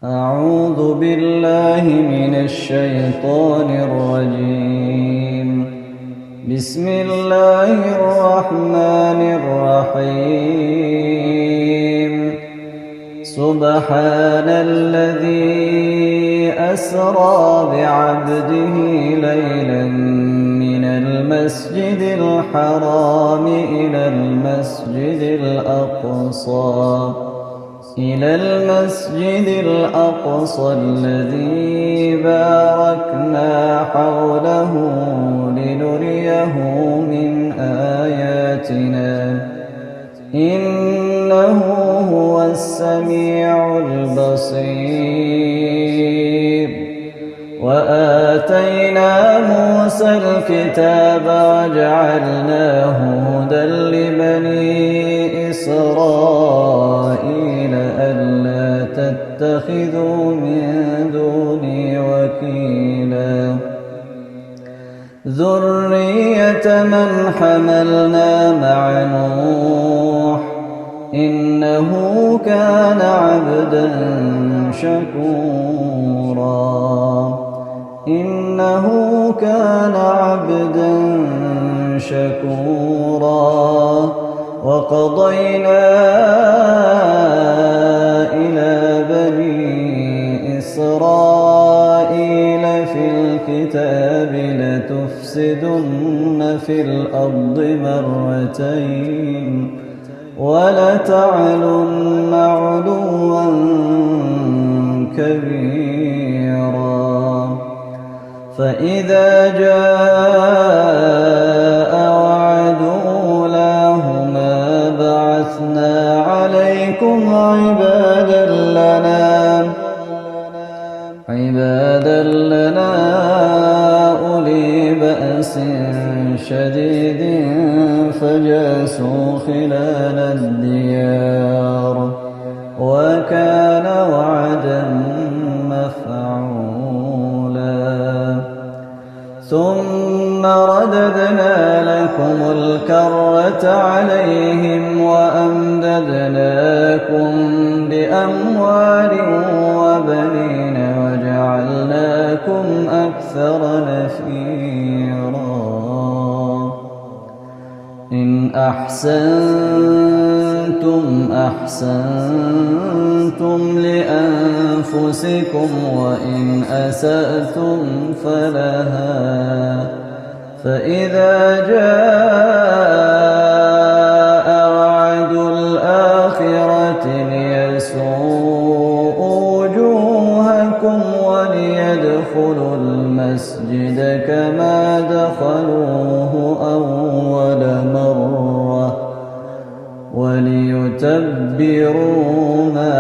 أعوذ بالله من الشيطان الرجيم. بسم الله الرحمن الرحيم. سبحان الذي أسرى بعبده ليلا من المسجد الحرام إلى المسجد الأقصى الذي باركنا حوله لنريه من آياتنا إنه هو السميع البصير. وآتينا موسى الكتاب وجعلناه هدى لبني إسرائيل ألا تتخذوا من دوني وكيلا ذرية من حملنا مع نوح إنه كان عبدا شكورا. وقضينا إلى بني إسرائيل في الكتاب لتفسدن في الأرض مرتين ولتعلن علوا كبيرا. فإذا جاء وعد أولاهما بعثنا عليكم عبادا لنا أولي بأس شديد فجاسوا خلال الديار وكان وعدا مفعولا. ثم رددنا لكم الكرة عليهم وأمددناكم بأموال وبنين وجعلناكم أكثر نفيرا. إن أحسنتم لأنفسكم وإن أسأتم فلها. فإذا جاء وعد الآخرة ليسوءوا وجوهكم وليدخلوا المسجد كما دخلوه أول مرة وليتبروا ما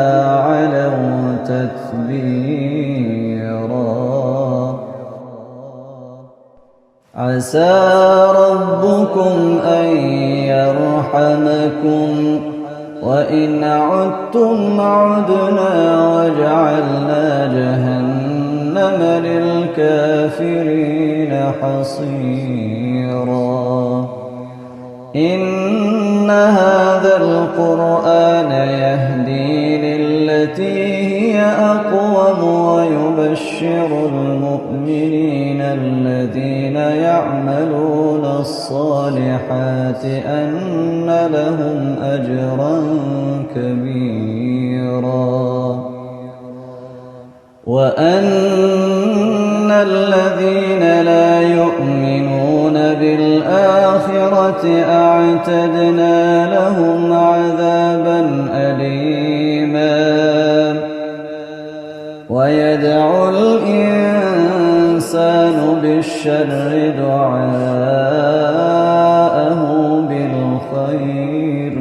علوا تتبيرا. عسى ربكم أن يرحمكم وإن عدتم عدنا وجعلنا جهنم للكافرين حصيرا. إن هذا القرآن يهدي للتي هي أقوم ويبشر المؤمنين الذين يعملون الصالحات أن لهم أجرا كبيرا وأن الذين لا يؤمنون بالآخرة أعتدنا لهم عذابا أليما. ويدعو الإنسان بالشر دعاءه بالخير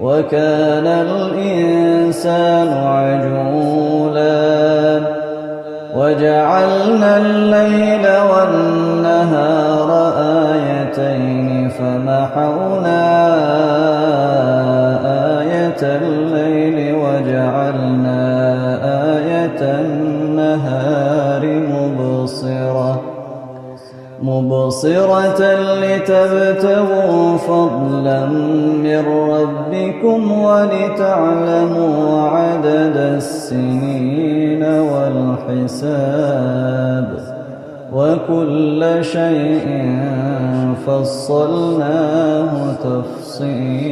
وكان الإنسان عجولا. وجعلنا الليل والنهار آيتين فمحونا آية الليل وجعلنا آية النهار مبصرة لتبتغوا فضلا من ربكم ولتعلموا عدد السنين حساب وكل شيء فصلناه تفصيلا